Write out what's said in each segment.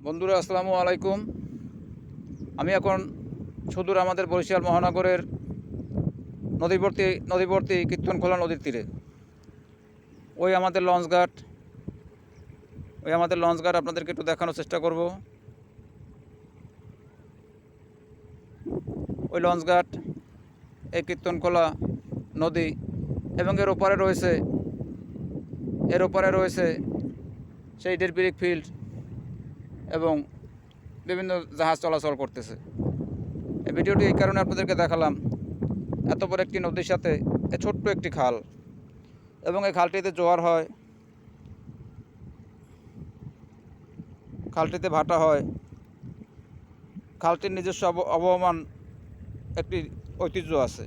বন্ধুরা আসসালামু আলাইকুম। আমি এখন সুদূর আমাদের বরিশাল মহানগরের নদীবর্তী কীর্তনখোলা নদীর তীরে। ওই আমাদের লঞ্চ ঘাট আপনাদেরকে একটু দেখানোর চেষ্টা করব। ওই লঞ্চ ঘাট, এই কীর্তনখোলা নদী এবং এর ওপারে রয়েছে সেই ডেরব্রিক ফিল্ড এবং বিভিন্ন জাহাজ চলাচল করতেছে। এই ভিডিওটি এই কারণে আপনাদেরকে দেখালাম, এত বড় একটি নদীর সাথে এই ছোট্ট একটি খাল, এবং এই খালটিতে জোয়ার হয়, খালটিতে ভাটা হয়। খালটির নিজস্ব অবহমান একটি ঐতিহ্য আছে।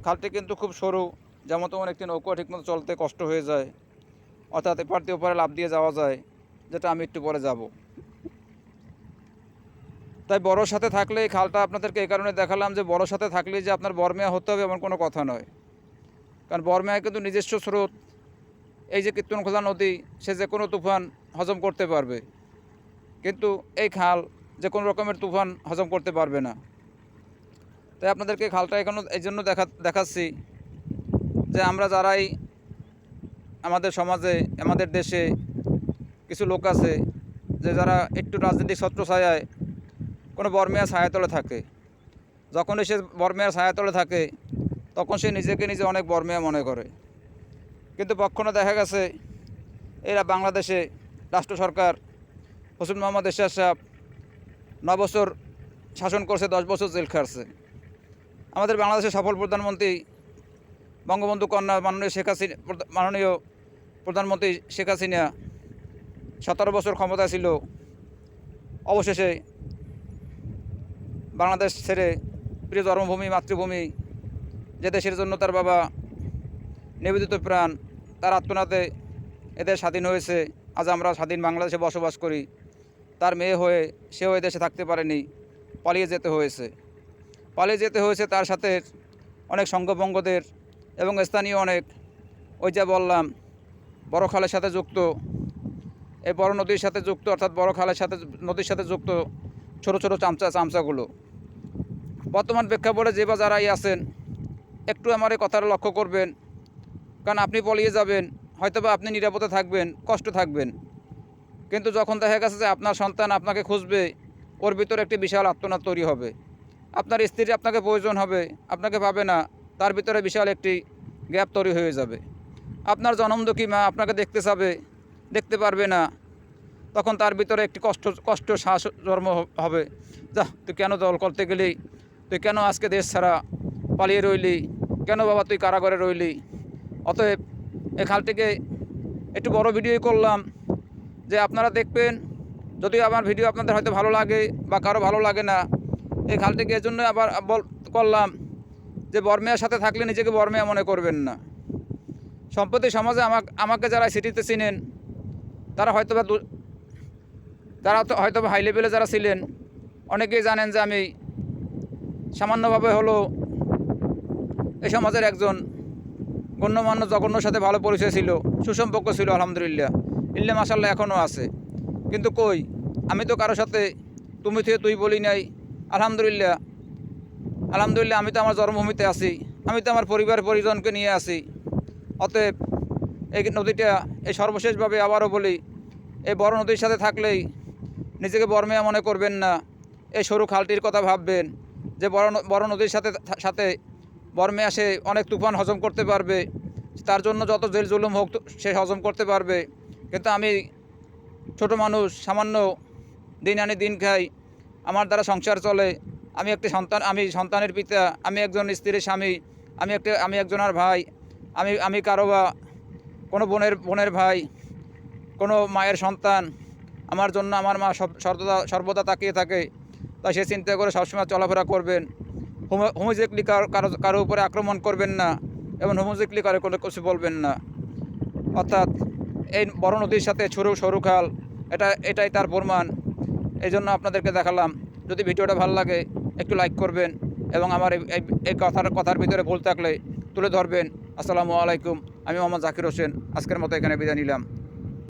খালটি কিন্তু খুব সরু, যেমন তেমন একটি নৌকা ঠিকমতো চলতে কষ্ট হয়ে যায়, অর্থাৎ এপার দিয়ে ওপারে লাফ দিয়ে যাওয়া যায়, যেটা আমি একটু পরে যাব। তাই বড়োর সাথে থাকলে এই খালটা আপনাদেরকে এই কারণে দেখালাম যে বড়োর সাথে থাকলে যে আপনার বরমেয়া হতে হবে এমন কোনো কথা নয়। কারণ বরমেয়া কিন্তু নিজস্ব স্রোত, এই যে কীর্তনখোলা নদী, সে যে কোনো তুফান হজম করতে পারবে, কিন্তু এই খাল যে কোনো রকমের তুফান হজম করতে পারবে না। তাই আপনাদেরকে খালটা এখনও এই জন্য দেখাচ্ছি যে আমরা যারাই আমাদের সমাজে, আমাদের দেশে কিছু লোক আছে যে যারা একটু রাজনৈতিক ছত্রছায়ায় কোনো বরমেয়ার ছায়াতলে থাকে, যখনই সে বরমেয়ার ছায়াতলে থাকে তখন সে নিজেকে নিজে অনেক বরমেয়া মনে করে। কিন্তু কখনো দেখা গেছে এরা বাংলাদেশে রাষ্ট্র সরকার হোসেন মোহাম্মদ এরশাদ সাহেব 9 বছর শাসন করছে, 10 বছর জেল খাটছে। আমাদের বাংলাদেশের সফল প্রধানমন্ত্রী বঙ্গবন্ধু কন্যা মাননীয় প্রধানমন্ত্রী শেখ হাসিনা 17 বছর ক্ষমতা ছিল, অবশেষে বাংলাদেশ ছেড়ে প্রিয় জন্মভূমি মাতৃভূমি, যে দেশের জন্য তার বাবা নিবেদিত প্রাণ, তার আত্মনাতে এদের স্বাধীন হয়েছে। আজ আমরা স্বাধীন বাংলাদেশে বসবাস করি। তার মেয়ে হয়ে সেও এদেশে থাকতে পারেনি, পালিয়ে যেতে হয়েছে তার সাথে অনেক সঙ্গভঙ্গদের এবং স্থানীয় অনেক, ওই যে বললাম বড় খালের সাথে যুক্ত, এই বড় নদীর সাথে যুক্ত, অর্থাৎ বড় খালের সাথে নদীর সাথে যুক্ত ছোটো ছোটো চামচাগুলো। বর্তমান প্রেক্ষাপটে যে বা যারাই আছেন একটু আমার এই কথাটা লক্ষ্য করবেন, কারণ আপনি পলিয়ে যাবেন, হয়তোবা আপনি নিরাপদে থাকবেন, কষ্ট থাকবেন, কিন্তু যখন দেখা গেছে যে আপনার সন্তান আপনাকে খুঁজবে, ওর ভিতরে একটি বিশাল আত্মনাদ তৈরি হবে। আপনার স্ত্রী আপনাকে প্রয়োজন হবে, আপনাকে পাবে না, তার ভিতরে বিশাল একটি গ্যাপ তৈরি হয়ে যাবে। আপনার জনমদুখী মা আপনাকে দেখতে পারবে না, তখন তার ভিতরে একটি কষ্ট শ্বাস জন্ম হবে। যা, তুই কেন দল করতে গেলি, তুই কেন আজকে দেশ ছাড়া পালিয়ে রইলি, কেন বাবা তুই কারাগারে রইলি। অতএব এই খালটিকে একটু বড় ভিডিওই করলাম যে আপনারা দেখবেন, যদিও আমার ভিডিও আপনাদের হয়তো ভালো লাগে বা কারো ভালো লাগে না। এই খালটিকে এর জন্য আবার করলাম যে বরমেয়ার সাথে থাকলে নিজেকে বরমেয়া মনে করবেন না। সম্প্রতি সমাজে আমাকে যারা সিটিতে চিনেন, তারা হয়তো হাই লেভেলে যারা ছিলেন, অনেকেই জানেন যে আমি সামান্যভাবে হলো এই সমাজের একজন গণ্যমান্য জঘন্যর সাথে ভালো পরিচয় ছিল, সুসম্পর্ক ছিল, আলহামদুলিল্লাহ, মাশাআল্লাহ এখনও আছে। কিন্তু কই, আমি তো কারোর সাথে তুমি থেকে তুই বলি নাই। আলহামদুলিল্লাহ আমি তো আমার জন্মভূমিতে আছি, আমি তো আমার পরিজনকে নিয়ে আছি। অতএব এই নদীটা, এই সর্বশেষভাবে আবারও বলি, এই বড় নদীর সাথে থাকলেই নিজেকে বরমেয়া মনে করবেন না। এই সরু খালটির কথা ভাববেন যে বড় নদীর সাথে বরমেয়া সে অনেক তুফান হজম করতে পারবে, তার জন্য যত জেল জুলুম হোক সে হজম করতে পারবে। কিন্তু আমি ছোট মানুষ, সামান্য দিন আনি দিন খাই, আমার দ্বারা সংসার চলে, আমি সন্তানের পিতা, আমি একজন স্ত্রীর স্বামী, আমি একজনের ভাই, আমি কারো বা কোনো বোনের ভাই, কোনো মায়ের সন্তান। আমার জন্য আমার মা সর্বদা তাকিয়ে থাকে। তাই সে চিন্তা করে সবসময় চলাফেরা করবেন। হোমোজিকলি কারো উপরে আক্রমণ করবেন না এবং হোমোজিকলি কারো কোনো কিছু বলবেন না। অর্থাৎ এই বড় নদীর সাথে সরু খাল, এটাই তার প্রমাণ। এই জন্য আপনাদেরকে দেখালাম। যদি ভিডিওটা ভালো লাগে একটু লাইক করবেন এবং আমার এই কথার ভিতরে ভুল থাকলে তুলে ধরবেন। আসসালামু আলাইকুম। আমি মোহাম্মদ জাকির হোসেন, আজকের মতো এখানে বিদায় নিলাম।